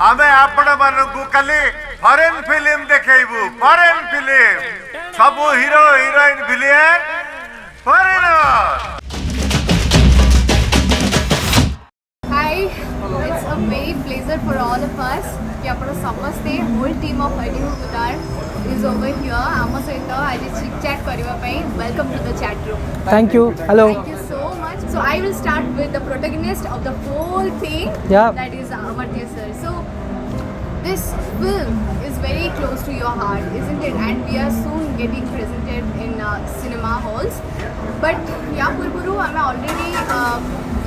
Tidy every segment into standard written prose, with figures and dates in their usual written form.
आमे आपण मानकु खाली फॉरेन फिल्म देखेबू फॉरेन फिल्म सब hero heroine villain foreigner Hi, it's a very pleasure for all of us कि आपण समस्ते whole team of Adieu GODARD is over here आम सहित आज चिट चैट करबा पई welcome to the chat room. Thank you. Hello. Thank you so much. So I will start with the protagonist of the whole thing. Yeah. That is Amartya sir. So this film is very close to your heart, isn't it? And we are soon getting presented in cinema halls. But yeah, Purpuru, I'm already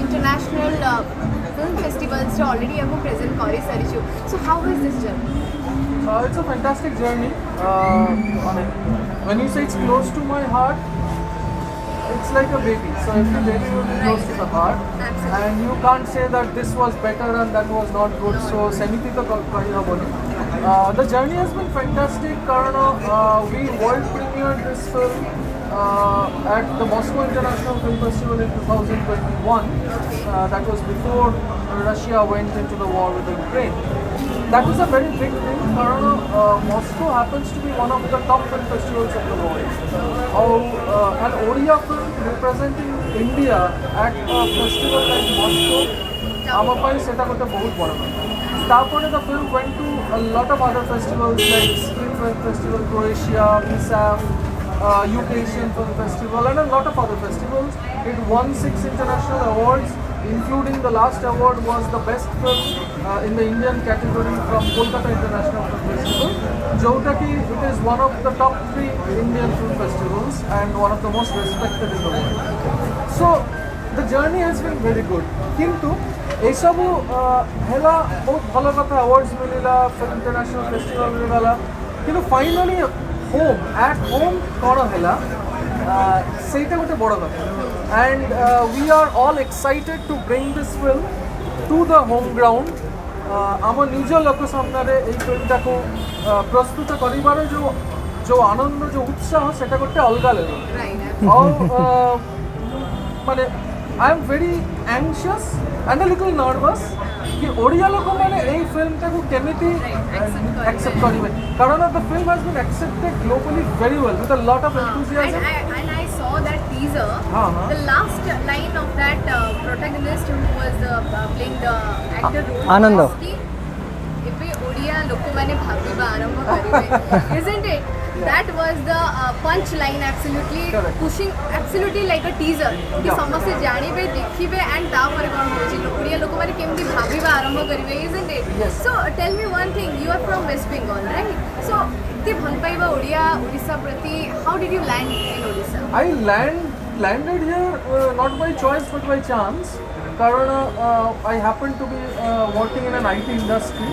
international film festivals already have present kari sarichu. So how is this journey? It's a fantastic journey. When you say it's close to my heart, it's like a baby. So every baby will be close to the heart. Absolutely. And you can't say that this was better and that was not good. So semiti to kari haboni. The journey has been fantastic. Karan, we world premiered this film at the Moscow International Film Festival in 2021. That was before Russia went into the war with Ukraine. That was a very big thing. Moscow happens to be one of the top film festivals of the world. An Odia film representing India at a festival like Moscow, Amapai seta kote bahut bada kotha. Tapore the film went to a lot of other festivals like Screen Film Festival, Croatia, PSAF, UK Asian Film Festival and a lot of other festivals. It won 6 international awards, including the last award was the best film in the Indian category from Kolkata International Film Festival. Joutaki, it is one of the top 3 Indian film festivals and one of the most respected in the world. So the journey has been very good. Kintu ଏସବୁ ହେଲା ବହୁତ ଭଲ କଥା awards ମିଳିଲା film international festival ମିଳିଗଲା କିନ୍ତୁ finally home at home କ'ଣ ହେଲା ସେଇଟା ଗୋଟେ ବଡ଼ କଥା and we are all excited to bring this film to the home ground ଆମ ନିଜ ଲୋକ ସାମ୍ନାରେ ଏଇ ଫିଲ୍ମଟାକୁ ପ୍ରସ୍ତୁତ କରିବାର ଯେଉଁ ଆନନ୍ଦ ଯେଉଁ ଉତ୍ସାହ ସେଇଟା ଗୋଟେ ଅଲଗା ଲେଭେଲ ଆଉ ମାନେ I am very anxious and a little nervous कि ओडिया लोक माने एई फिल्म टाकू केमिति एक्सेप्ट करिवे कारण the film has been accepted globally very well with a lot of enthusiasm and I saw that teaser. The last line of that protagonist who was playing the actor role Ananda. एबे ओडिया लोक माने भाबिबा आरंभ करिवे isn't it? That was the punch line absolutely. Correct. Pushing absolutely like a teaser कि समस्ते जानिबे देखिबे and तापर कोन होची ओडिया लोक माने केमति भाबिबा आरंभ करिवे isn't it? Yes. So tell me one thing, you are from West Bengal, right? So ते भल पाइबा ओडिया ओडिसा प्रति, how did you land in Odisha? I landed here not by choice but by chance कारण I happen to be working in an IT industry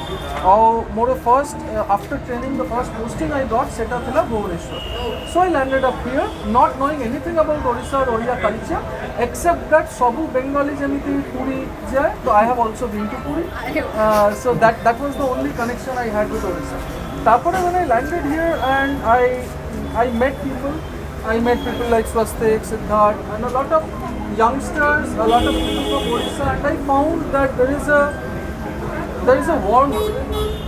और मोर first after training the first posting I got सेटा थिला Bhubaneswar. So I landed up here not knowing anything about Odisha or Odia culture except that सबु Bengali जेमिति Puri जाए तो I have also been to Puri. So that was the only connection I had with Odisha. तापरे when I landed here and I met people like Swastik, Sidharth and a lot of youngsters, a lot of people from Odisha, and I found that there is a warmth.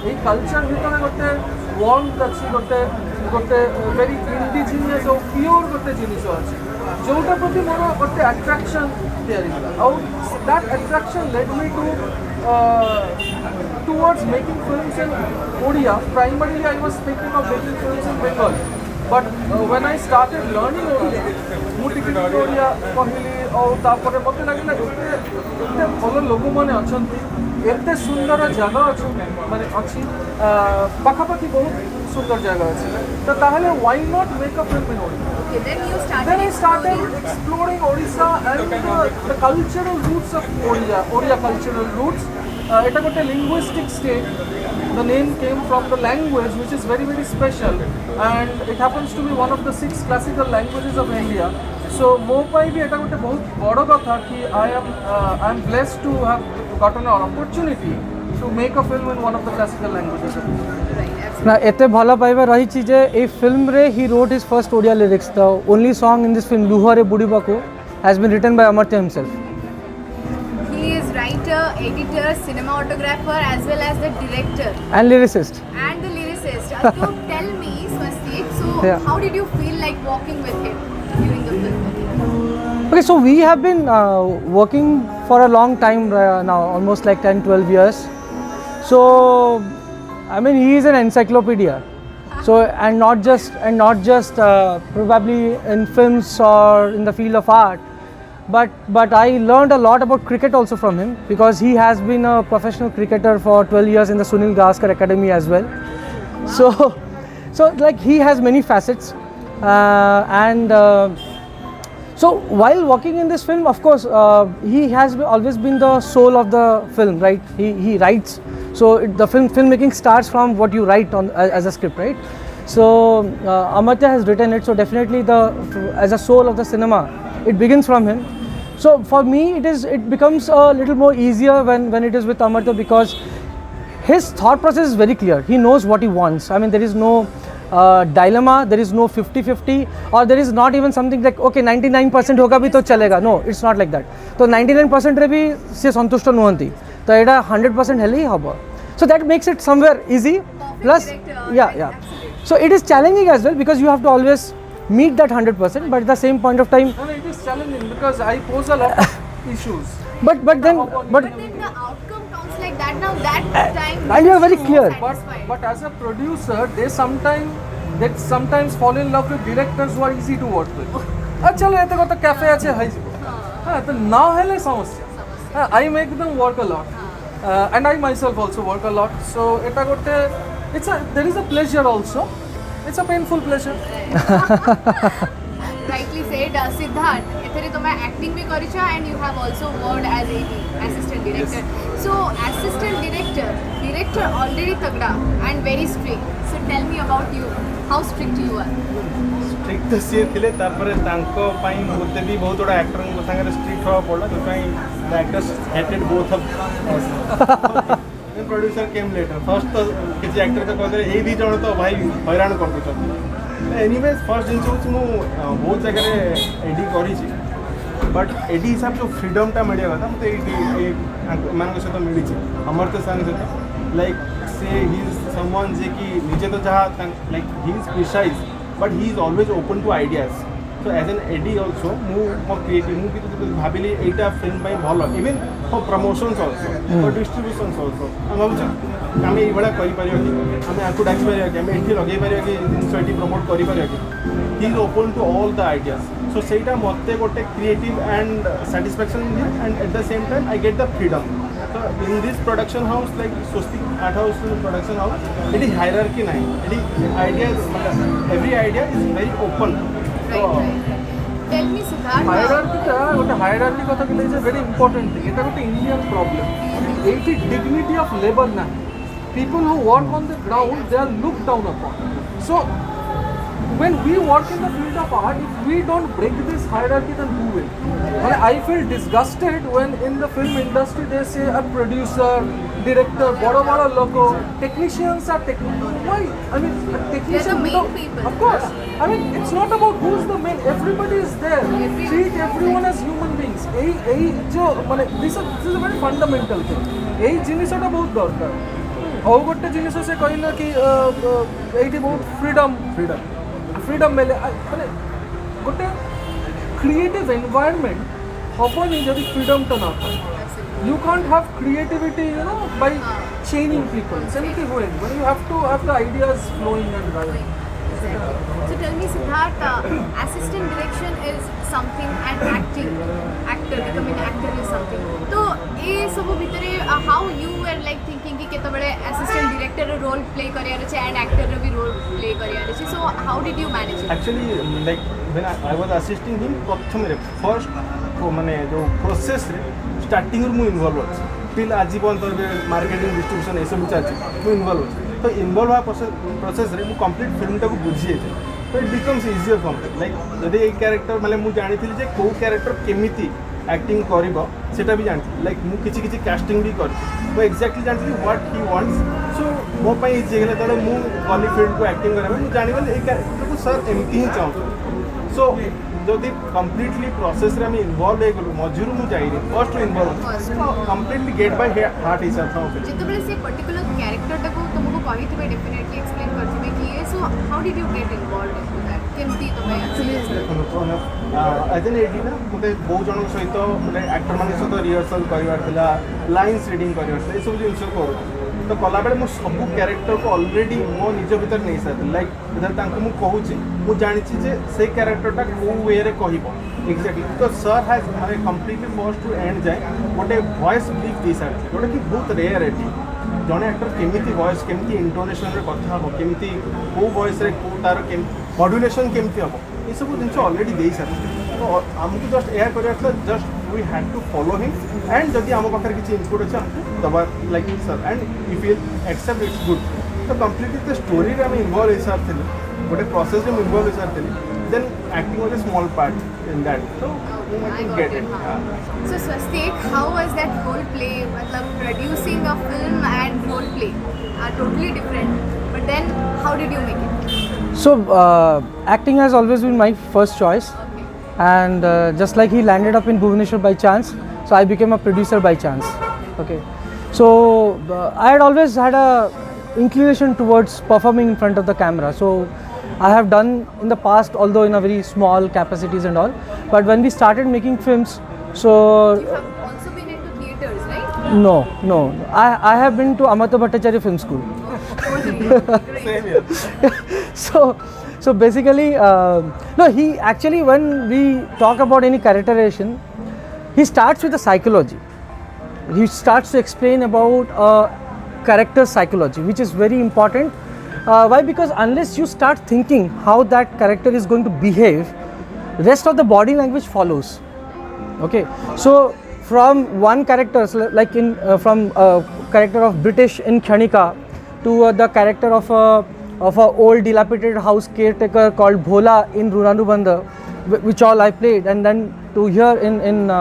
A culture ভিতরে গোটে warmth আছে গোটে very indigenous or pure গোটে জিনিস আছে যোটা প্রতি মোর গোটে attraction তৈরি হলা ଆଉ that attraction led me to towards making films in Odia. Primarily I was thinking of making films in Bengal. But when I started learning Odia, ମୁଁ ଟିକେ ଓଡ଼ିଆ କହିଲି ଆଉ ତାପରେ ମୋତେ ଲାଗିଲା ଏତେ ଭଲ ଲୋକମାନେ ଅଛନ୍ତି ଏତେ ସୁନ୍ଦର ଜାଗା ଅଛି ମାନେ ଅଛି ପାଖାପାଖି ବହୁତ ସୁନ୍ଦର ଜାଗା ଅଛି ତ ତାହେଲେ why not make a film in Odisha? Okay, Then I started exploring Odisha and the cultural roots of Odia cultural roots. It's a linguistic state. The name came from the language which is very very special and it happens to be one of the 6 classical languages of India. So mo pai bhi eta gote bahut bada katha ki I am blessed to have gotten an opportunity to make a film in one of the classical languages of India. ना एते भल पाइबा रही छी जे ए film रे he wrote his first Odia lyrics. The only song in this film लुहरे बुडीबाको has been written by Amartya himself. He is writer, editor, cinematographer as well as the director And lyricist. And the lyricist. So tell me, Swastik, so Yeah. how did you feel like working with him during the film? Okay, so we have been working for a long time now, almost like 10-12 years. So, I mean, he is an encyclopedia. So, and not just probably in films or in the field of art, but I learned a lot about cricket also from him, because he has been a professional cricketer for 12 years in the Sunil Gavaskar Academy as well. So like he has many facets, and so while working in this film, of course, he has always been the soul of the film, right? He writes, so the filmmaking starts from what you write on as a script, right? So Amartya has written it, so definitely as a soul of the cinema, it begins from him. So for me, it becomes a little more easier when it is with Amartya, because his thought process is very clear. He knows what he wants. I mean, there is no dilemma, there is no 50-50, or there is not even something like, okay, 99% hoga bhi to chalega. No, it's not like that. So 99% re bhi se santushto nuhanti. So eta 100% heli hobo. So that makes it somewhere easy. Plus, yeah. So it is challenging as well, because you have to always meet that 100%, but at the same point of time. No, it is challenging because I pose a lot of issues. But then But then the outcome comes like that. Now that time. and you are very clear. But as a producer, they sometimes fall in love with directors who are easy to work with. चलो एते को तो cafe আছে হই যাব হ্যাঁ তো না হলে সমস্যা I make them work a lot, and I myself also work a lot, so এটা করতে there is a pleasure also, it's a painful pleasure. Rightly said. Sidharth, एथरे तो मैं acting भी करी छा, and you have also worked as AD, assistant director. So assistant director already तगड़ा and very strict. So tell me about you. How strict you are? strict तो सी थिले तारपरे तांको पाई मोते भी बहुत बड़ा एक्टर को संगे स्ट्रिक्ट हो पड़ला, तो पाई the actors hated both of the producer came later. First तो किसी एक्टर का कहते ए दी जण तो भाई हैरान कर देछन. एनीवेज फर्स्ट दिन जो मु बहुत जगह रे एडी करी छी, बट एडी हिसाब जो फ्रीडम टा मिलिया था मते ए मान के सहित मिली छी. अमर्त्य संग सहित लाइक से ही इज समवन जे कि निजे तो जहाँ like he is precise, but he is always open to ideas. So as an AD also, more creative, because भाविली एटा फिल्म पाई भलो, even for promotions also, for distributions also. हम भावुचे आमे ई बड़ा करि परियो कि आमे आकु डाकी परियो कि आमे एठी लगे परियो कि जिनसटी प्रमोट करि परियो कि he is open to all the ideas. So सेटा मते गोटे creative and satisfaction दिए, and at the same time I get the freedom. So in this production house, like Swastik Art House production house, it is hierarchy nahi. It is ideas, every idea is very open. Right. Tell me, Sidharth. Hierarchy কথা বলে is a very important thing. এটা একটা Indian problem. Eighty dignity of labor না. People who work on the ground, they are looked down upon. So when we work in the field of art, if we don't break this hierarchy, then who will? And I feel disgusted when in the film industry they say a producer, director, bada logo, technicians are technical. Why? I mean, technicians. They're the main people. Of course. I mean, it's not about who's the main. Everybody is there. Treat everyone as human beings. This is a very fundamental thing. এই জিনিসটা বহুত দরকার। ଆଉ ଗୋଟେ ଜିନିଷ ସେ କହିଲା କି ଏଇଠି ବହୁତ freedom ମିଳେ, ମାନେ ଗୋଟେ creative environment ହବନି ଯଦି freedomଟା ନା ଥାଏ. You can't have creativity, by chaining people. ସେମିତି ହୁଏନି. When you have to have the ideas flowing and running. So tell me, Sidharth, assistant direction is something, and becoming an actor is something. So ये सब भितरे how you were like thinking कि केतबेले assistant director role play करियार अछि and actor रो भी role play करियार अछि. So how did you manage it? Actually, like when I was assisting him, प्रथम रे first माने जो process रे starting ରୁ ମୁଁ involve अछि. till आजीवन तर marketing distribution ए सब चाची ମୁଁ involve अछि. तो इनवॉल्व हुआ प्रोसेस रे मु कंप्लीट फिल्म टाको बुझिए थे. तो it becomes easier for me. Like जदि ए कैरेक्टर माने मु जानि थिली जे को कैरेक्टर केमिति एक्टिंग करिवो सेटा भी जानथि. लाइक मु किछि किछि कास्टिंग भी करथि. तो एक्जेक्टली जानथि व्हाट ही वांट्स. सो मो पई इजी गेले तले मु गली फील्ड को एक्टिंग करबे मु जानि गले ए कैरेक्टर को सर एमती ही चाहू. सो जदि कंप्लीटली प्रोसेस रे हम इन्वॉल्व हे गलु मजूर मु जाई रे first involve completely gate by heart हिसाब से जितबेले से पर्टिकुलर कैरेक्टर टाको तुम କହିଥିବେ definitely explain କରିଥିବେ କି ये, so how did you get involved into that? କେମିତି ତମେ एज एन एडी ना मत बहुत जन सहित गोटे आक्टर मान सहित रिहर्सल करार लाइन्स रिडिंग करार ये सब जिन कर तो कलाबे मुझे सब क्यारेक्टर को अलरेडी मो निज भर नहीं सारी लाइक मुझे कहूँ मुझे जानी से क्यारेक्टरटा कौ वे कह एक्जाक्टली तो सर हैज माने कंप्लीटली फर्स्ट टू एंड जाए गोटे वॉइस ब्रीफ दे सारी जोटा कि बहुत रेयर एटी जड़े एक्टर केमी वॉइस केमी इंटोनेशन कथा हम केमी कौ वॉइस तार मड्यूलेशन केमी हम ये सब जिन अलरेडी दे सारी तो आमको जस्ट यह करार just we had to follow him and जदि आम पाखे किसी इनपुट अच्छे आमको दबा like sir and if you accept it's good तो कंप्लीटली तो स्टोरी आम इनवल्व हो सारी गोटे प्रोसेस में इनवल्व हो सारी then acting was a small part in that so I get it so Swastik, how was that whole play matlab producing a film and role play are totally different but then how did you make it So acting has always been my first choice, and just like he landed up in Bhubaneswar by chance, so I became a producer by chance. Okay, so I had always had a inclination towards performing in front of the camera. So I have done in the past, although in a very small capacities and all. But when we started making films, so you have also been into theaters, right? no, I have been to Amartya Bhattacharyya Film School. same here So basically, no, he actually, when we talk about any characterization, he starts with the psychology. He starts to explain about character psychology, which is very important. Why? Because unless you start thinking how that character is going to behave, rest of the body language follows. Okay, so from one character, like from a character of British in Khanika to the character of a old dilapidated house caretaker called Bhola in Runanubandha, which all I played, and then to here in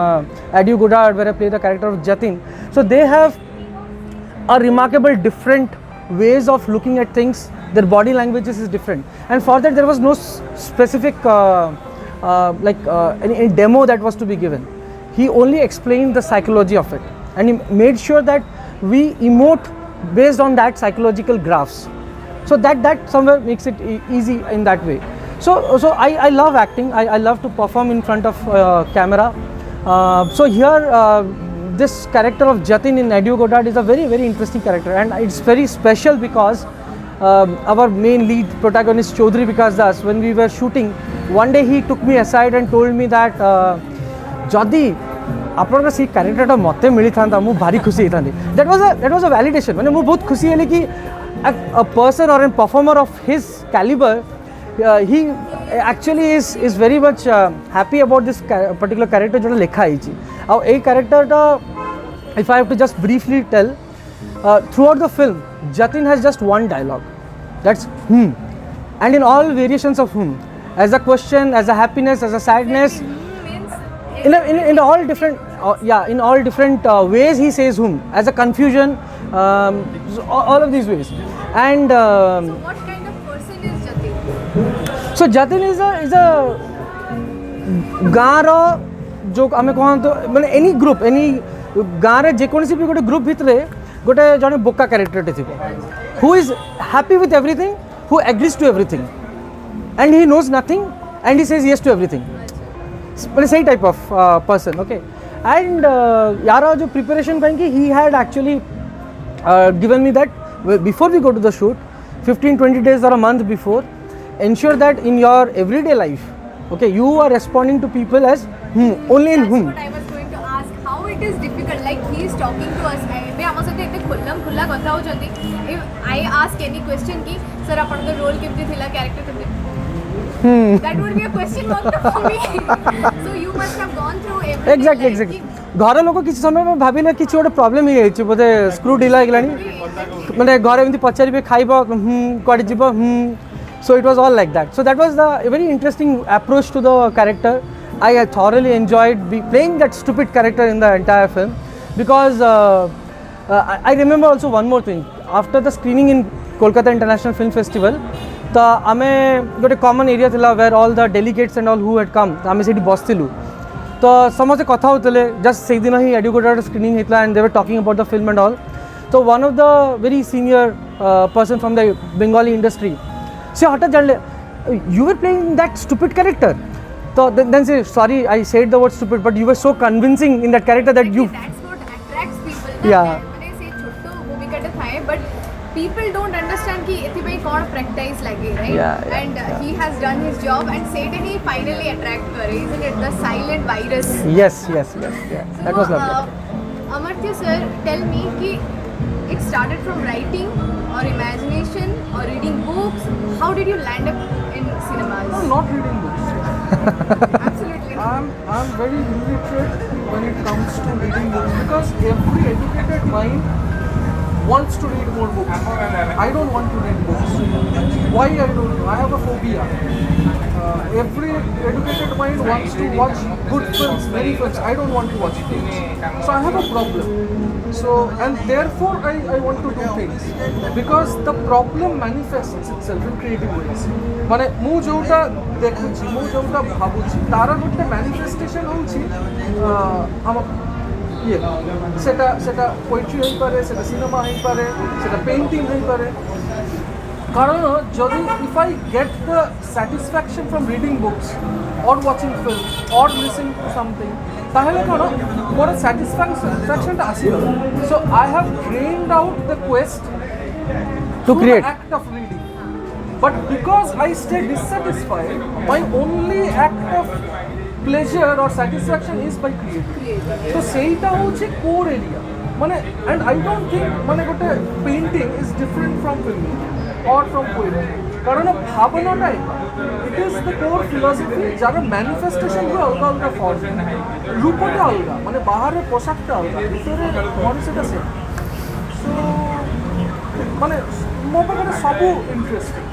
Adieu GODARD, where I play the character of Jatin. So they have a remarkable different ways of looking at things. Their body languages is different, and for that there was no specific any demo that was to be given. He only explained the psychology of it, and he made sure that we emote based on that psychological graphs. So that somewhere makes it easy in that way. So I love acting. I love to perform in front of camera. So here this character of Jatin in Adieu GODARD is a very, very interesting character, and it's very special because our main lead protagonist Choudhury Vikas Das, when we were shooting, one day he took me aside and told me that Jodi आपन से character मत मिली था मुझे भारी खुशी होता that was a validation मैंने मुझे बहुत खुशी है कि a person or a performer of his caliber he actually is very much happy about this particular character जो लिखा है और ये character if I have to just briefly tell throughout the film Jatin has just one dialogue, that's and in all variations of as a question, as a happiness, as a sadness, in all different in all different ways he says as a confusion, all of these ways. And so what kind of person is Jatin? So Jatin is a गाँव जो आम कहतु मैंने any group any गाँव में जेकोसी भी गोटे group भितर गोटे जड़े बोका क्यारेक्टर थी who is happy with everything, who agrees to everything, and he knows nothing and he says yes to everything, मैंने सही type of person. Okay, and यार जो प्रिपरेशन पाई he had actually given me that before we go to the shoot 15-20 days or a month before, ensure that in your everyday life, okay, you are responding to people as only in That's what I was going to ask, how it is difficult, like he is talking to us मैं आम सहित एते खुल्लम खुल्ला कथा होचंती. If I ask any question कि sir आपन का role केमती थिला, कैरेक्टर केमती, that would be a question mark for me. So you must have gone through everything. exactly घर लोक किसी समय में भाविले कि गोटे प्रोब्लेम हो जाए बोधे स्क्रू ढिला हो मैंने घर एमती पचारे खाइब कड़े जीव so it was all like that. So that was the very interesting approach to the character. I thoroughly enjoyed playing that stupid character in the entire film because I remember also one more thing. After the screening in Kolkata international film festival तो आम गोटे common area थिला where all the delegates and all who had come आम से बसलु तो समस्ते कथा होते जस्ट से दिन ही एडियो गोडार्ड स्क्रीनिंग होता and they were talking about the film and all. So one of the very senior person from the Bengali industry, say, "Hatat janle, you were playing that stupid character." So then say, "Sorry, I said the word stupid, but you were so convincing in that character that you." That's what attracts people. Yeah. When I say chotto bhumika ta thae, but people don't understand कि एथिपाई कौन practice लगे, right? Yeah, and he has done his job and certainly finally attract करे, isn't it? The silent virus. Yes. Yeah. That was lovely. Amartya sir, tell me कि it started from writing or imagination or reading books. How did you land up in cinemas? No, not reading books. Absolutely. I'm very illiterate when it comes to reading books because every educated mind wants to read more books. I don't want to read books. Why I don't know? I have a phobia. Every educated mind wants to watch good films, many films. I don't want to watch films. So I have a problem. So, and therefore I want to do things because the problem manifests itself in creative ways. মানে ମୁଁ ଯୋଉଟା ଦେଖୁଛି ମୁଁ ଯୋଉଟା ଭାବୁଛି ତାର ଗୋଟେ ମ୍ୟାନିଫେଷ୍ଟେସନ୍ ହେଉଛି ଆମ ଇଏ ସେଟା ପୋଏଟ୍ରି ହେଇପାରେ ସେଟା ସିନେମା ହେଇପାରେ ସେଟା ପେଣ୍ଟିଂ ହେଇପାରେ କାରଣ ଯଦି if I get the satisfaction from reading books or watching films or listening to something তাহলে କ'ଣ ମୋର satisfactionଟା ଆସିଗଲା. So I have drained out the quest To create. the act of reading. But because I stay dissatisfied, my only act of pleasure or satisfaction is by creating. So ସେଇଟା ହେଉଛି core area. ମାନେ and I don't think ମାନେ ଗୋଟେ painting is different from filming or from poetry. କାରଣ ଭାବନାଟା it is the core philosophy ଯାର manifestation ବି ଅଲଗା ଅଲଗା form. ରୂପଟା ଅଲଗା ମାନେ ବାହାରେ ପୋଷାକଟା ଅଲଗା ଭିତରେ ମଣିଷଟା ସେ. So ମାନେ ମୋ ପାଖରେ ସବୁ interesting.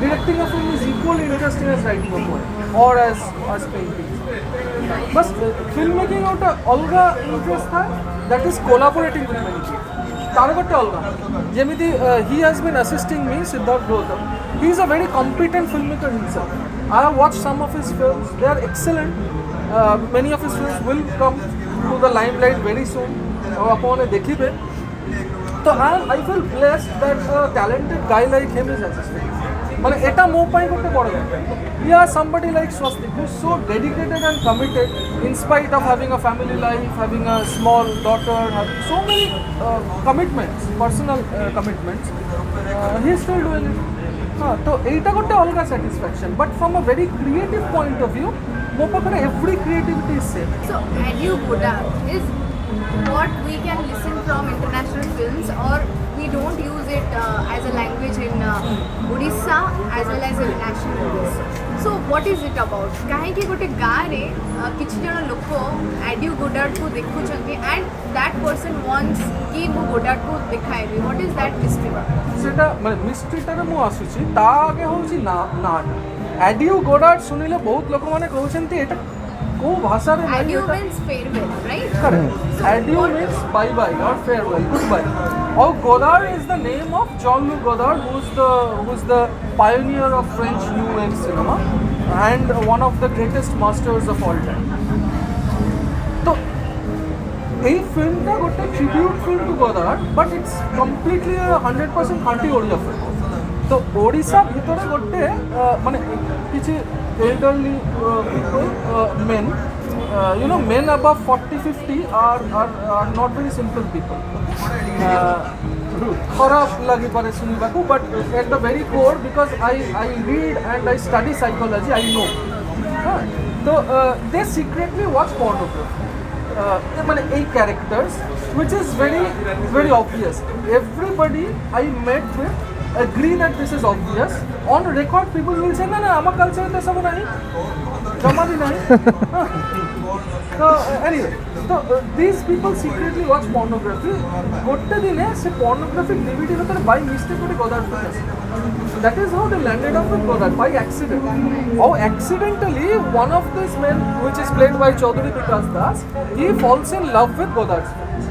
Directing a film is equally interesting as writing a poem or as painting. But filmmaking ଗୋଟେ ଅଲଗା interest ଥାଏ that is collaborating with many people. ତାର ଗୋଟେ ଅଲଗା ଯେମିତି he has been assisting me, Sidharth Goutam. He is a very competent filmmaker himself. I have watched some of his films. They are excellent. Many of his films will come to the limelight very soon. ଆପଣ ଦେଖିବେ. So I feel blessed that a talented guy like him is assisting. মানে এটা ମୋ ପାଇଁ ଗୋଟେ ବଡ଼ କଥା. Yeah, somebody like Swastik who is so dedicated and committed in spite of having a family life, having a small daughter, having so many commitments, personal commitments. He is still doing it. तो এইটা ଗୋଟେ ଅଲଗା satisfaction. But from a very creative point of view, ମୋ ପାଖରେ every creativity is same. So Adieu GODARD is what we can listen from international films, or we don't use it as a language in Odisha as well as in national movies. So what is it about? କାହିଁକି ଗୋଟେ ଗାଁରେ କିଛି ଜଣ ଲୋକ Adieu GODARD କୁ ଦେଖୁଛନ୍ତି and that person wants କି ମୁଁ GODARD କୁ ଦେଖାଇବି. What is that mystery? ସେଟା ମାନେ ମିଷ୍ଟ୍ରିଟାରେ ମୁଁ ଆସୁଛି ତା ଆଗେ ହେଉଛି ନାଟା Adieu GODARD ଶୁଣିଲେ ବହୁତ ଲୋକମାନେ କହୁଛନ୍ତି ଏଇଟା କୋଉ ଭାଷାରେ ନାହିଁ Adieu ଏଇଟା means farewell, right? correct. Adieu means bye bye or farewell, goodbye. Oh, Godard is the name of Jean-Luc Godard, who's the pioneer of French New Wave cinema and one of the greatest masters of all time. So, এই ফিল্মটা ଗୋଟେ tribute film to Godard, but it's completely a 100% খাঁটি Odia film. তো ଓଡ଼ିଶା ଭିତରେ ଗୋଟେ ମାନେ କିଛି elderly people, men, men above 40-50 are not very simple people. खराब ଲାଗିପାରେ ଶୁଣିବାକୁ, but at the very core, because I read and I study psychology, I know. So they secretly watch pornography. মানে এই characters, which is very very obvious. Everybody I met with agree that this is obvious. On record, people will say, "No, our culture तो सब नहीं, जमानी नहीं." So anyway, so these people secretly watch pornography. गोटे दिन से pornographic DVD में by mistake कोटे Godard को कैसे? That is how they landed up with Godard, by accident. Oh, accidentally, one of these men, which is played by Choudhury Das, he falls in love with Godard's films.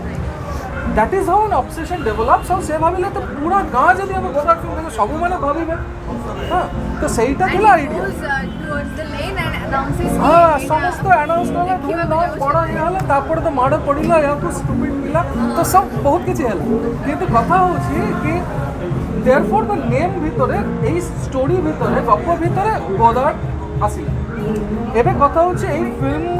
That is how an obsession develops और से भाबिले तो पूरा गाँ जदि हम Goddard film देखो सब माने भाबिबे हां तो सेटा थिला idea towards the lane and announces हाँ समस्त अनाउंस कला धूम धाम बड़ा ये हला तापर तो माड़ पड़िला या तो स्टूपिड पिला तो सब बहुत किछि हला किंतु कथा होछि कि देयरफॉर द नेम भितरे एई स्टोरी भितरे गप भितरे गोदार्ड आसिला एबे कथा होछि एई फिल्म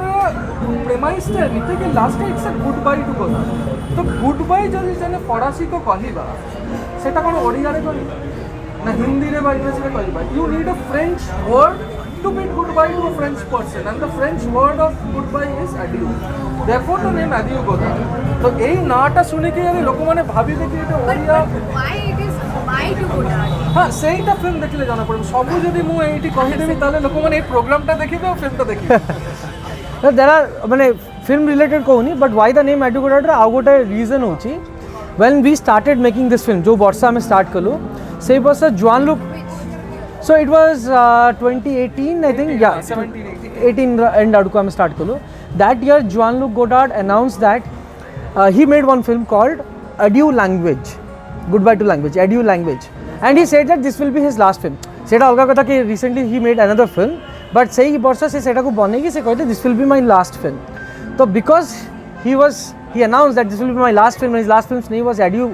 प्रेमाइस टे एमिति कि last it's a good by two Goddard तो गुड बाय जदि जने फरासी को कहिबा सेटा कोन ओडिया रे कहिबा ना हिंदी रे बा इंग्लिश रे कहिबा you need a French word to bid goodbye to a French person and the French word of goodbye is adieu. Therefore the name adieu godard. तो एई नाटा सुनि के यानी लोक माने भाबिबे कि एटा Odia why it is why to godard हां सेईटा film देखले जाना पड़े सबु जदि मु एठी कहि देबी ताले लोक माने ए प्रोग्राम टा देखिबे और फिल्म टा देखिबे देयर आर माने फिल्म रिलेटेड कहूनी but why the name adieu godard आ गोटे रीजन होची when we started making this film जो वर्षा में स्टार्ट कलो से वर्ष जवान look so it was 2018 I think yeah 18 end aduku am start kalo that year Jean-Luc Godard announced that he made one film called Adieu Language Goodbye to Language Adieu Language and he said that this will be his last film seta alga kotha ki recently he made another film but sei barsha se seta ko banegi se कहते this will be my last film so because he announced that this will be my last film and his last film's name was Adieu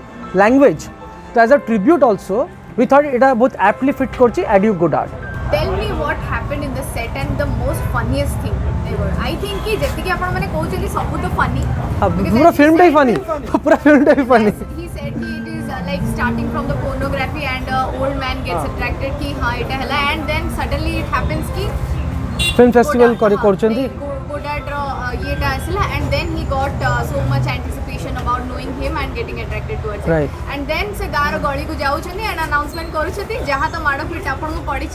Language so as a tribute also we thought it both aptly fit korchi Adieu Godard. Tell me what happened in the set and the most funniest thing ever. I think कि जैसे कि आपण माने कहउछली सब तो funny. पूरा film type funny. पूरा film type funny. He said कि it is like starting from the pornography and old man gets attracted कि हाँ इटा हला and then suddenly it happens कि film festival करछंती. Godard ये टा आसला and then he got so much anticipation about knowing him and getting attracted towards right. it. And then से गार गली को जाउछंती and announcement करूछंती जहाँ तो माडो फिट आपण को पड़ी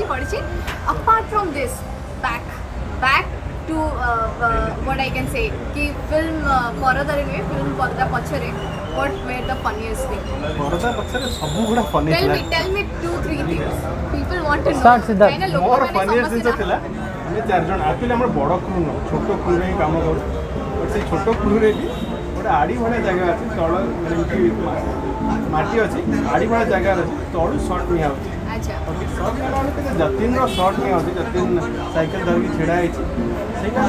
apart from this back to what I can say कि film परदा रे film परदा पछरे what were the funniest thing परदा पछरे सब गुडा funny tell me 2-3 things people want to know Start, Sidharth. काहे ना लोक मोर माने फनीस्ट समझ जिंस थिला हमें चार जन एक्चुअली हमर बड़ क्रू न छोटो क्रू रे काम करू बट से छोटो क्रू रे भी गोटे आड़ी भड़ा जगह अछि तळ माने माटी अछि आड़ी भड़ा जगह अछि तळु शॉट निया अछि अच्छा शॉट निया के जतिन रो शॉट निया अछि जतिन साइकिल धरकी छेड़ा अछि सेटा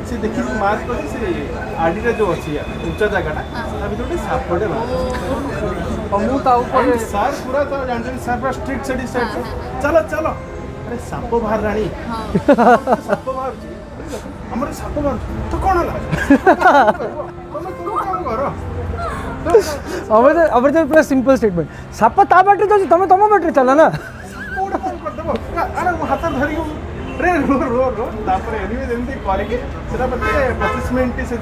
से देखि मार्क कर से आड़ी रे जो अछि ऊंचा जगहटा ता भी गोटे सापडे बा मु ता ऊपर सर पूरा तो जानते सर पूरा स्ट्रिक्ट सेडी सेट चलो अरे साप बाहर रानी साप बाहर हमर साप बाहर तो कोन हला तुम करो अब तो पूरा सिंपल स्टेटमेंट साप ता बैटरी जाउची तमे तम बैटरी चला ना कोड कर देबो अरे वो हाथ धरि रे रो तापर एनीवे जेंती करे कि सेटा पते 25 मिनिट से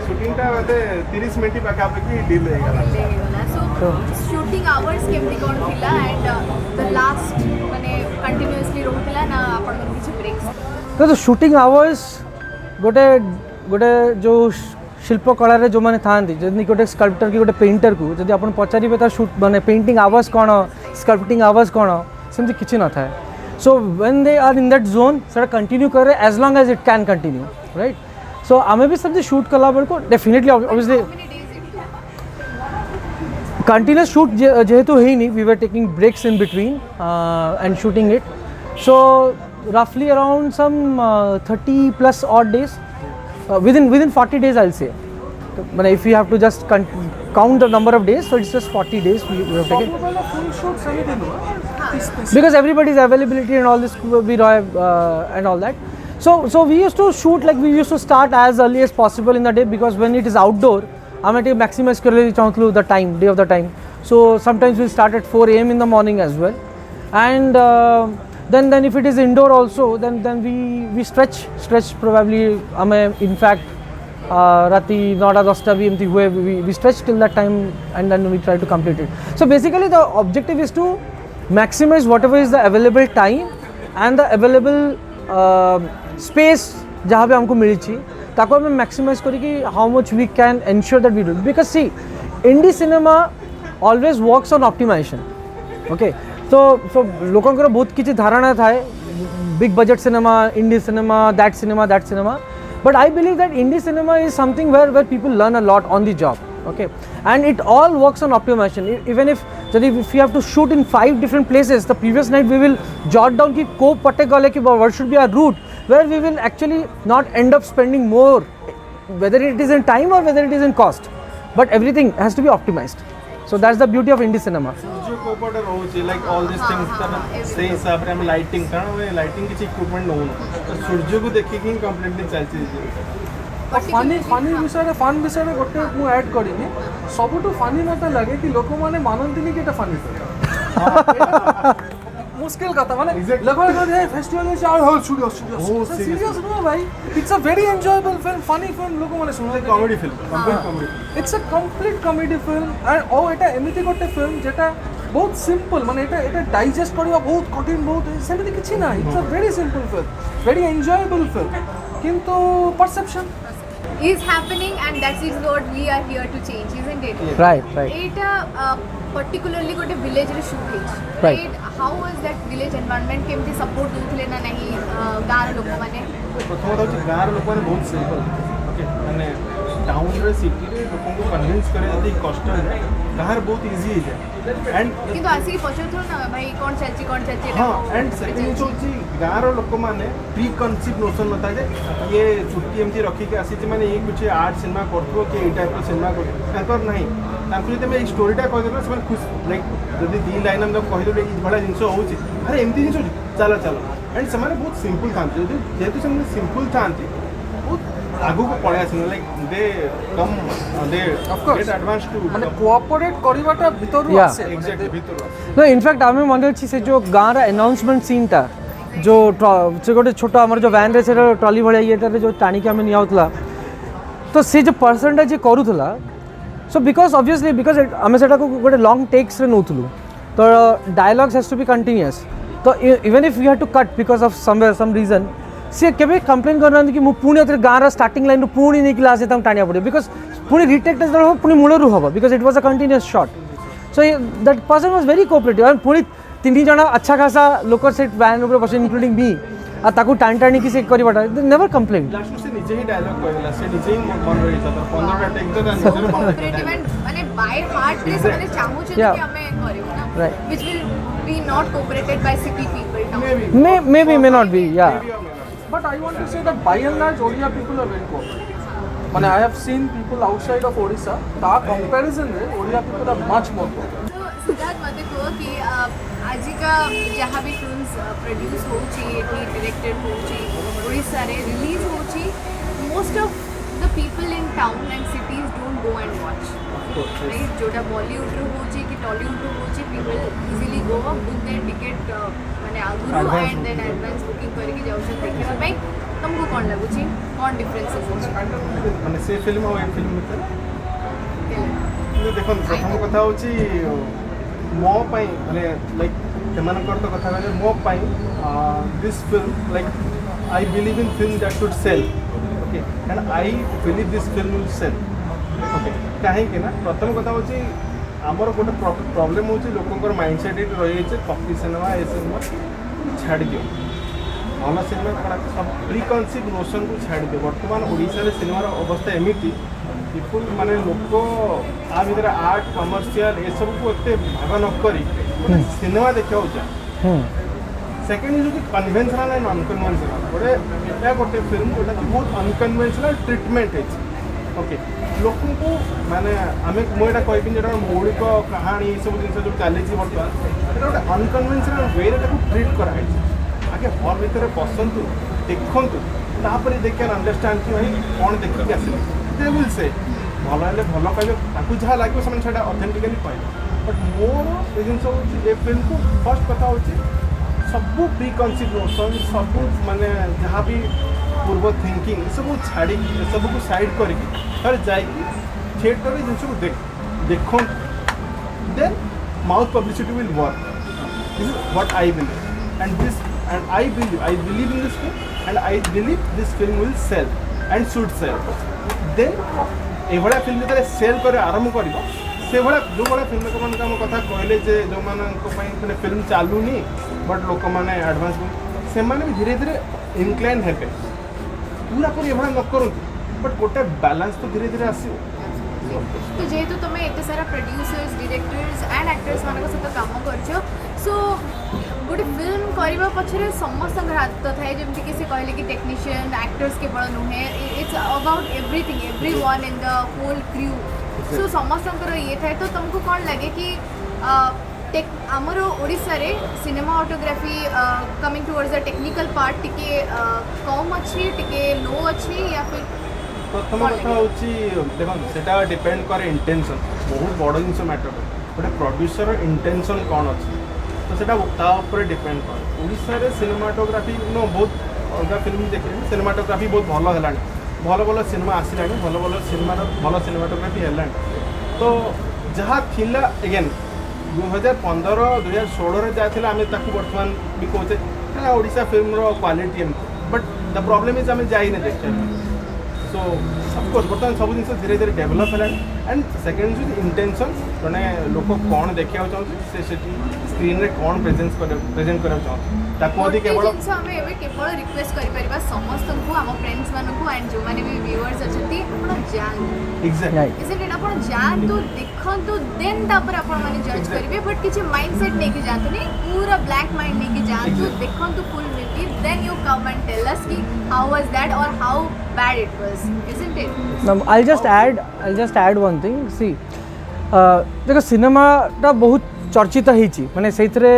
शूटिंग टा पते 30 मिनिट पाका पाकी डील हो गेला so shooting hours केमती कोन थिला and the last माने कंटीन्यूअसली रोथिला ना आपण मन किछ ब्रेक्स तो शूटिंग आवर्स गोटे जो शिल्पकला रे जो माने थांती जदि गोटे स्कल्पटर की गोटे पेंटर को जदि आपण पचारिबे ता शूट माने पेंटिंग आवर्स कोन स्कल्पटिंग आवर्स कोन सेमती किछ न थाए so when they are in that zone sir continue करे as long as it can continue right so हमें भी सब शूट कला बेल को डेफिनेटली ऑब्वियसली कंटिन्यूस शूट जेहेतु है नहीं we were taking breaks in between and shooting it so roughly around some 30 plus odd days within 40 days I'll say but if you have to just count the number of days so it's just 40 days we have taken full shoot सही दिन because everybody's availability and all this we and all that so we used to shoot like we used to start as early as possible in the day because when it is outdoor I'm at maximize करले चाहतलु the time day of the time so sometimes we start at 4 AM in the morning as well and then if it is indoor also then we stretch probably in fact rati 9-10 भी एमती हुए we stretch till that time and then we try to complete it so basically the objective is to maximize whatever is the available time and the available space जहाँ पे हमको मिली छी ताको हमें maximize करी कि how much we can ensure that we do because see indie cinema always works on optimization okay so लोकंकर बहुत किछि धारणा थाए big budget cinema indie cinema that cinema but I believe that indie cinema is something where people learn a lot on the job Okay, and it all works on optimization. Even if you have to shoot in 5 different places, the previous night we will jot down ki ko patte gale ki what should be our route, where we will actually not end up spending more, whether it is in time or whether it is in cost, but everything has to be optimized. So that's the beauty of indie cinema. जो कोपटे रोचे like all these things तर से हिसाब रे हम lighting कारण वे lighting किछि equipment न होनो तो सूर्य को देखि कि कंप्लीटली चलछि फानी विषय फान विषय गोटे मु ऐड करिनी सबुठु फानी मते लगे कि लोक माने मानंतिनी कि एटा फानी मुश्किल कथा माने लोक कहते फेस्टिवल में चार होल स्टूडियो सीरियस नो भाई it's a very enjoyable film funny film लोक माने सुन comedy film complete comedy it's a complete comedy film and ओ एटा एमिति गोटे फिल्म जेटा बहुत सिंपल माने एटा डाइजेस्ट करबा बहुत कठिन बहुत सेमिति किछि ना it's a very simple film very enjoyable film किंतु perception is happening, and that is what we are here to change, isn't it? Right. Eta particularly got a village re shoot Right. right? How was that village environment kemti support dothile na nahi gaar lok mane? प्रथम होची गार लोक माने बहुत simple okay माने town रे city रे लोक को कन्विंस करे जदी कष्ट है गार बहुत इजी है एंड किंतु आसी पछथो ना भाई कोन चलची हां एंड सेकंड होची गार लोक माने प्री कन्सीव नोशन नता जे ये छुट्टी एमती रखी के आसी जे माने ये कुछ आर्ट सिनेमा करथो के ए टाइप रो सिनेमा कर ताकर नहीं ताकि जब मैं स्टोरीटा कह देबो से खुश लाइक जदी 3 लाइन हम कह देबो ई बड़ा जिंस होउची अरे एमती जिंस चलो एंड से बहुत सिंपल था जेहेतु से सिंपल था बहुत आगू को पड़े आस like they come they get advance to माने कोऑपरेट करबाटा भीतर Yeah. आसे एग्जैक्टली भीतर No, इनफैक्ट आमे मन अछि से जो गाँव अनाउंसमेंट सीन टा जो से गोटे छोट आमर जो वैन रे से ट्रॉली भलिया ये जो टाणी के आमे नियाउतला तो से जो पर्सन जे करूथला सो बिकॉज ऑब्वियसली बिकॉज आमे सेटा को गोटे लॉन्ग टेक्स रे नउथलु तो dialogues has to be continuous तो even if you have to cut because of somewhere some reason सी केबे कंप्लेन करना कि मु पुणी अथरे गाँव स्टार्टिंग लाइन पुणी नहीं क्लास तम टाणिया पड़े बिकॉज पुणी रिटेक्ट हो पुणी मूलरू हम because it was a continuous shot so that person was very cooperative and पुणी 3 जण अच्छा खासा लोक से वैन ऊपर बस इंक्लूडिंग मी आ ताकू टाणी टाणी की से करबाटा नेवर कंप्लेन लास्ट से निजे ही डायलॉग कहला से निजे ही मन रही था 15 टा टेक तो निजे मन cooperative and माने बाय हार्ट रे माने चाहू छ कि हमें करियो ना Right. which will be not cooperated by city people now. may not be But I want to say that by and large Odia people are very cooperative. I have seen people outside of Odisha, that comparison में Odia people are much more cooperative. So Siddharth मते को कि आज का जहाँ भी films produce होची एठी डायरेक्टेड होची ओडिसा रे रिलीज होची most of the people in town and cities don't go and watch right जोटा बॉलीवुड रो होची कि टॉलीवुड रो होची people easily go book their ticket माने आगुरु एंड देन एडवांस बुकिंग करके जाउछन देखिबा पई तुमको कोन लागुची कोन डिफरेंसेस होची माने से फिल्म और ए फिल्म में देखो प्रथम कथा होची मो पई माने लाइक सेमानकर तो कथा कहले मो पई this film like I believe in film that should sell okay and I believe this film will sell okay काहे कि ना प्रथम कथा होची हमर गोटे प्रॉब्लम होची लोकंकर माइंडसेट इट रही छै कॉपी सिनेमा ए सिनेमा छाड़ दियो भल सिनेमा कड़ा सब प्रीकन्सीव नोशन को छाड़ दियो वर्तमान ओडिसा रे सिनेमार अवस्था एमिति पीपुल माने लोक आ भीतर आर्ट कमर्शियल ए सब को एते भाग न करी सिनेमा देखियो जा सेकंड इज कि कन्वेंशनल एंड अनकन्वेंशनल गोटे एटा गोटे फिल्म जोटा कि बहुत अनकन्वेंशनल ट्रीटमेंट है ओके लोक को माने आमे मोटा कहबी जेटा मौलिक कहानी सब जिन जो चली बर्तमान गोटे अनकन्वेंशनल वे रे ट्रीट करा आगे हॉल भीतर बसतु देखु तापर दे कैन अंडरस्टैंड कि भाई कौन देखिक आसे दे विल से भल हेल्ले भल कहे जहाँ लगे से ऑथेंटिकली कहे बट मोर ये जिन ये फिल्म को फर्स्ट कथा हूँ सबू प्रीकन्सीव नोशन सबू माने जहाँ भी पूर्व थिंकिंग सब छाड़ी सब को साइड करके जाकि थिएटर जिन सब देख then mouth publicity will work this is what I believe and I believe in this film and I believe this film will sell and should sell then एभलिया फिल्म जो सेल कर आरंभ कर से भाया जो भाया फिल्म लोक मैंने आम कथा कहले जो मैंने फिल्म चलूनी बट लोक मैंने एडवांस से भी धीरे धीरे इनक्लाइन हे पूरा पूरी एभा न करूँ बट गोटे बैलेंस तो धीरे धीरे आसो एक्चुअली तो जेहेतु तुम एत सारा प्रोड्यूसर्स डायरेक्टर्स एंड एक्टर्स मान सहित काम कर सो गोटे फिल्म करने पछरे समस्त हाथ थाए जमी कि कहले कि टेक्नीशियन एक्टर्स केवल नुहे it's about everything every one in the whole crew so समस्त ये थाए तो तुमको कौन लगे कि आमर ओडिशा रे cinematography coming towards the technical part टिके कम अच्छी टिके लो अच्छी या फिर प्रथम कथा होची देखो सेटा डिपेंड करे इंटेंशन बहुत बड़ जिनस मैटर गोटे प्रोड्यूसर इंटेंशन कौन अच्छी तो सेटा ता ऊपर डिपेंड करे ओडिशा रे सिनेमाटोग्राफी नो बहुत अलग फिल्म देखे सिनेमाटोग्राफी बहुत भल है भल भल सिनेमा आसला भल भल सिनेमा भल सिनेमाटोग्राफी है तो जहाँ थिला अगेन 2015-2016 जहाँ आम बर्तमान भी कहे Odisha film quality but the problem is आम जाइने देखा सो ऑफकोर्स बर्तमान सब जिन धीरे धीरे डेभलप है एंड सेकेंड इज इंटेंशन जड़े लोक कौन देखा चाहते स्क्रीन रे कौन प्रेजेंट करा चाहते केवल केवल रिक्वेस्ट कर समस्त को आम फ्रेंड्स मानू एंड जो मैंने भी व्यूअर्स अच्छे आप जातु देखु देन तापर आपण माने जज करेंगे बट किसी माइंडसेट नहीं जातु नहीं पूरा ब्लैक माइंड नहीं जातु देखु full movie then you come and tell us कि हाउ वाज दैट और how bad it was, isn't it? No, I'll just add one thing. See, देखो सिनेमा टा बहुत चर्चित होइछि माने सेइथरे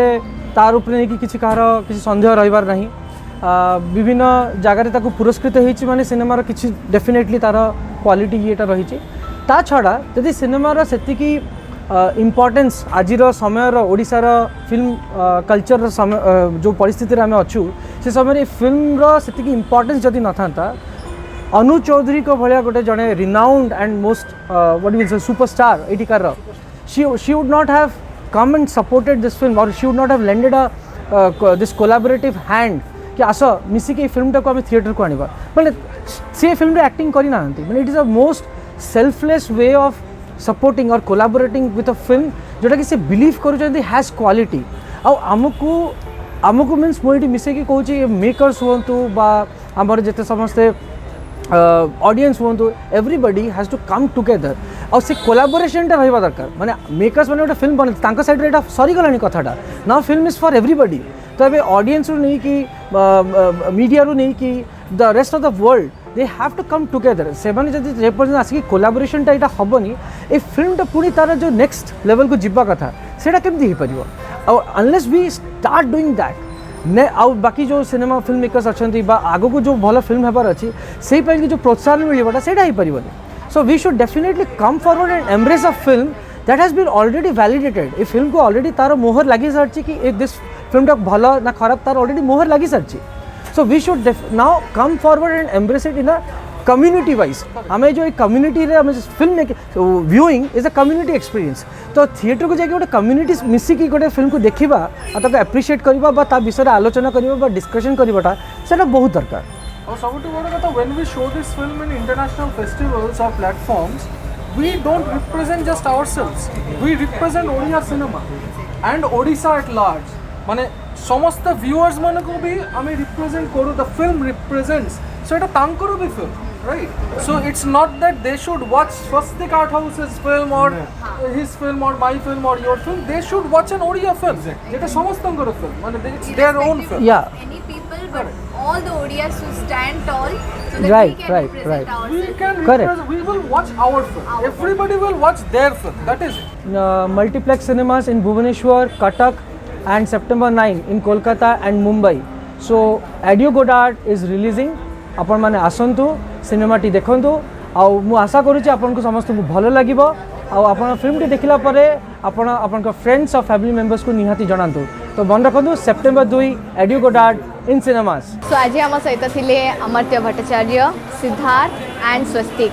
तार ऊपर नहीं कि किसी कार किसी संदेह रहिबार नहीं विभिन्न जगार ताको पुरस्कृत होइछि माने सिनेमार किसी डेफिनेटली तार क्वालिटी येटा रहिछि ता छड़ा यदि सिनेमार सेति की इम्पोर्टेंस आजिर समय ओडिशार फिल्म कल्चर समय जो परिस्थिति आम अच्छू से समय फिल्म से इम्पोर्टेंस जदि न था अनु चौधरी को भाया गोटे जड़े renowned and most what will say superstar एटिकार she would not have come and supported this film और she would not have landed this collaborative hand कि आस मिसिक फिल्म टाक आम थिएटर को आनिबा माने से फिल्म रे एक्टिंग करी नांती माने it is a most selfless way of supporting और कोलैबोरेटिंग विथ अ फिल्म जोटा कि से बिलीव करूछंती हैज क्वालिटी आ आमको मीन्स मुझे मिसेकी कहूँ मेकर्स हुंतु बा आमर जिते समस्ते ऑडियंस हुंतु everybody has to come together और से कोलैबोरेशन टा रहिबा दरकार माने मेकर्स माने गोटे फिल्म बने तांका साइड रे एटा सरी गलानी कथाटा now film is for everybody तो ए ऑडियंस रू नहीं कि मीडिया रू नहीं कि the rest of the world they have to come together से माने जदि जेपर्यंत आसिक कोलैबोरेशन टा एटा हबनी ए फिल्म टा पूरी तार जो नेक्स्ट लेवल को जिबा कथा सेटा केमती हो परिबो और unless we start doing that ने आउ बाकी जो सिनेमा फिल्म मेकर्स अच्छे आग को जो भल फिल्म होबार अच्छी से जो प्रोत्साहन मिलवाटा से so we should definitely come forward and embrace a film that has been already validated ए फिल्म को ऑलरेडी तार मोहर लगी सारी कि दिस फिल्म टा भल ना खराब तार ऑलरेडी मोहर लगी सारी so we should now come forward and embrace it in a community wise हमें जो कम्युनिटी रे हमें film viewing is a community experience तो थिएटर को जाके गोटे कम्युनिटी मिसिकी गोटे फिल्म को देखा और एप्रिशिएट करवा विषय आलोचना करवा डिस्कशन करवाटा से बहुत दरकार और सब बड़ कथा when we show this film in international festivals और platforms we don't represent just ourselves we represent Odia cinema and Odisha at large माने समस्त व्यूअर्स मन को भी हमें रिप्रेजेंट करू द फिल्म रिप्रेजेंट्स सो एटा तांकर भी film right so it's not that they should watch Swastik Chowdhury's film or his film or my film or your film they should watch an Odia film jeta samastankar film mane it's their own film yeah any people but all the Odias who stand tall so that right, we can right, represent right. ourselves we can Correct. we will watch our film everybody will watch their film that is it multiplex cinemas in Bhubaneswar Cuttack and September 9 in Kolkata and Mumbai so Adieu GODARD is releasing आपण माने आसंतु सिनेमाटी देखंतु आउ मु आशा करूची आपन को समस्त को भलो लागिबो आउ आपण फिल्म टी देखिला परे आपण आपन को फ्रेंड्स और फैमिली मेंबर्स को निहाती जणांतु तो मन रखंतु सेप्टेम्बर 2 एडियो गोडार्ड इन सिनेमास सो आज हम सहित थिले अमर्त्य भट्टाचार्य सिद्धार्थ एंड स्वस्तिक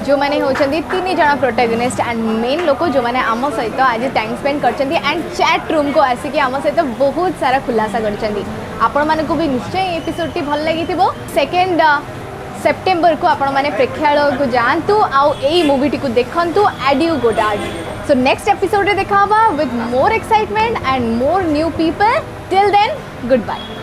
जो मैंने होचंदी तीन जण प्रोटैगनिस्ट एंड मेन लोक जो मैंने आम सहित आज टाइम स्पेंड करचंदी एंड चैट रूम को आसिक आम सहित बहुत सारा खुलासा करचंदी आपण माने को भी निश्चय एपिसोड टी भल लागिथिबो 2 सेप्टेम्बर को आपण माने प्रेक्षालय को जानतु आउ एई मूवी टी को देखंतु Adieu Godard so next episode रे देखाबा with more excitement and more new people till then good bye.